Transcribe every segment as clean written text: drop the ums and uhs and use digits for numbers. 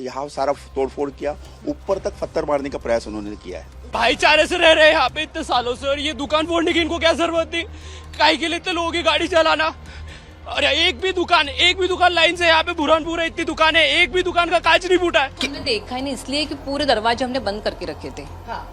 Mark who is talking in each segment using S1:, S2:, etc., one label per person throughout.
S1: यहाँ सारा तोड़फोड़ किया, ऊपर तक पत्थर मारने का प्रयास उन्होंने किया है।
S2: भाईचारे से रह रहे हैं यहाँ पे इतने सालों से, और ये दुकान फोड़ने की इनको क्या जरूरत थी? काहे के लिए इतने लोगों की गाड़ी चलाना? अरे एक भी दुकान लाइन से यहाँ पे बुरहानपुर है, इतनी दुकान है, एक भी दुकान का कांच नहीं फूटा है।
S3: हमने देखा ही नहीं, इसलिए कि पूरे दरवाजे हमने बंद करके रखे थे।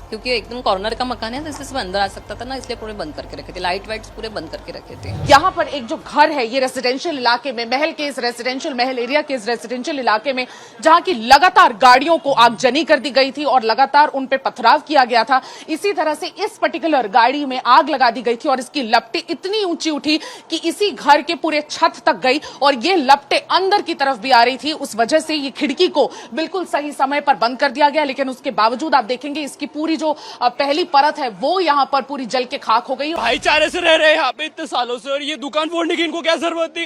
S3: क्योंकि एकदम कॉर्नर का मकान है, तो इससे अंदर आ सकता था ना, इसलिए पूरे बंद करके रखे थे। लाइट वाइट्स पूरे बंद करके रखे थे।
S4: यहाँ पर एक जो घर है, ये रेसिडेंशियल इलाके में, महल के इस रेसिडेंशियल महल एरिया के इस रेसिडेंशियल इलाके में, जहाँ की लगातार गाड़ियों को आगजनी कर दी गई थी और लगातार उन पे पथराव किया गया था। इसी तरह से इस पर्टिकुलर गाड़ी में आग लगा दी गई थी और इसकी लपटें इतनी ऊंची उठी कि इसी घर के पूरे छत तक गई और ये लपटें अंदर की तरफ भी आ रही थी। उस वजह से ये खिड़की को बिल्कुल सही समय पर बंद कर दिया गया, लेकिन उसके बावजूद आप देखेंगे इसकी पूरी जो पहली परत है वो यहाँ पर पूरी जल के खाक हो गई।
S2: भाईचारे से रह रहे हैं यहाँ पे इतने सालों से, और ये दुकान फोड़ने की इनको क्या जरूरत थी?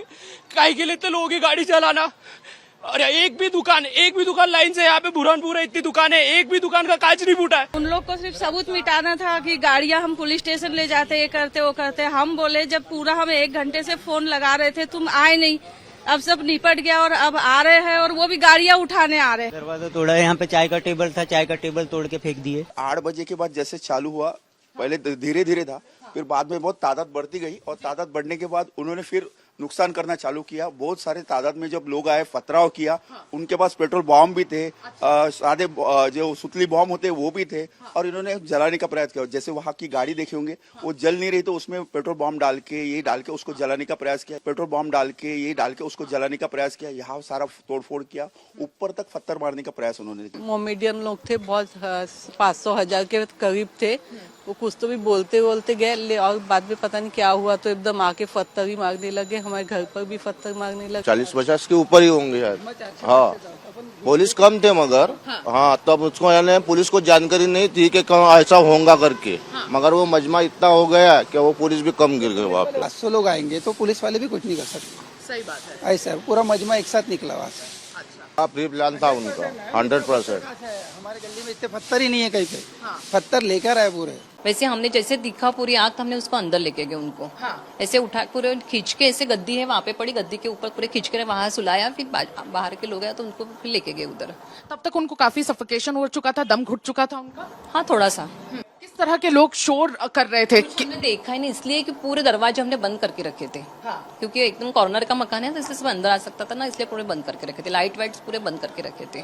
S2: काहे के लिए इतने लोगों की गाड़ी चलाना? अरे एक भी दुकान लाइन से यहाँ पे बुरहानपुर है, इतनी दुकान है, एक भी दुकान का कांच नहीं फूटा है।
S5: उन लोग को सिर्फ सबूत मिटाना था कि गाड़ियां हम पुलिस स्टेशन ले जाते, ये करते वो करते। हम बोले जब पूरा हम 1 घंटे से फोन लगा रहे थे, तुम आए नहीं, अब सब निपट गया और अब आ रहे हैं, और वो भी गाड़ियां उठाने आ रहे हैं।
S6: दरवाजा तोड़ा है, यहाँ पे चाय का टेबल था, चाय का टेबल तोड़ के फेंक दिए।
S1: 8 बजे के बाद जैसे चालू हुआ, पहले धीरे धीरे था, फिर बाद में बहुत तादाद बढ़ती गई और तादाद बढ़ने के बाद उन्होंने फिर नुकसान करना चालू किया। बहुत सारे तादाद में जब लोग आए, पथराव किया। उनके पास पेट्रोल बॉम्ब भी थे, सादे जो सुतली बॉम्ब होते वो भी थे, और इन्होंने जलाने का प्रयास किया। जैसे वहाँ की गाड़ी देखे होंगे, वो जल नहीं रही तो उसमें पेट्रोल बॉम्ब डाल के उसको जलाने का प्रयास किया। पेट्रोल बॉम्ब डाल के उसको जलाने का प्रयास किया। यहाँ सारा तोड़फोड़ किया, ऊपर तक पत्थर मारने का प्रयास उन्होंने किया।
S7: मोमेडियन लोग थे, बहुत 500,000 के करीब थे। वो कुछ तो भी बोलते गए, और बाद में पता नहीं क्या हुआ, तो एकदम आके पत्थर ही मारने लगे। हमारे घर पर भी पत्थर मारने लगे।
S8: 40-50 के ऊपर ही होंगे शायद। हाँ, पुलिस कम थे मगर हाँ तब उसको यानी पुलिस को जानकारी नहीं थी कि ऐसा होगा करके। मगर वो मजमा इतना हो गया कि वो पुलिस भी कम गिर गए वहाँ पे।
S9: 500 लोग आएंगे तो पुलिस वाले भी कुछ नहीं कर सकते।
S4: सही बात है।
S9: ऐसा पूरा मजमा एक साथ निकला वहाँ से।
S8: प्री प्लान था उनका 100%।
S9: हमारे गली में इतने पत्थर ही नहीं है कहीं पे। पत्थर लेकर आए पूरे।
S3: वैसे हमने जैसे दिखा पूरी आग, हमने उसको अंदर लेके गए उनको। ऐसे उठा पूरे खींच के, ऐसे गद्दी है वहाँ पे पड़ी, गद्दी के ऊपर पूरे खींच के वहाँ सुलाया, फिर बाहर के लोग आए तो उनको फिर लेके गए उधर।
S4: तब तक उनको काफी सफोकेशन हो चुका था, दम घुट चुका था उनका।
S3: हाँ, थोड़ा सा।
S4: किस तरह के लोग शोर कर रहे थे?
S3: हमने देखा ही नहीं, इसलिए कि पूरे दरवाजे हमने बंद करके रखे थे। क्योंकि एकदम कॉर्नर का मकान है, तो इससे अंदर आ सकता था ना, इसलिए पूरे बंद करके रखे थे। लाइट वाइट्स पूरे बंद करके रखे थे।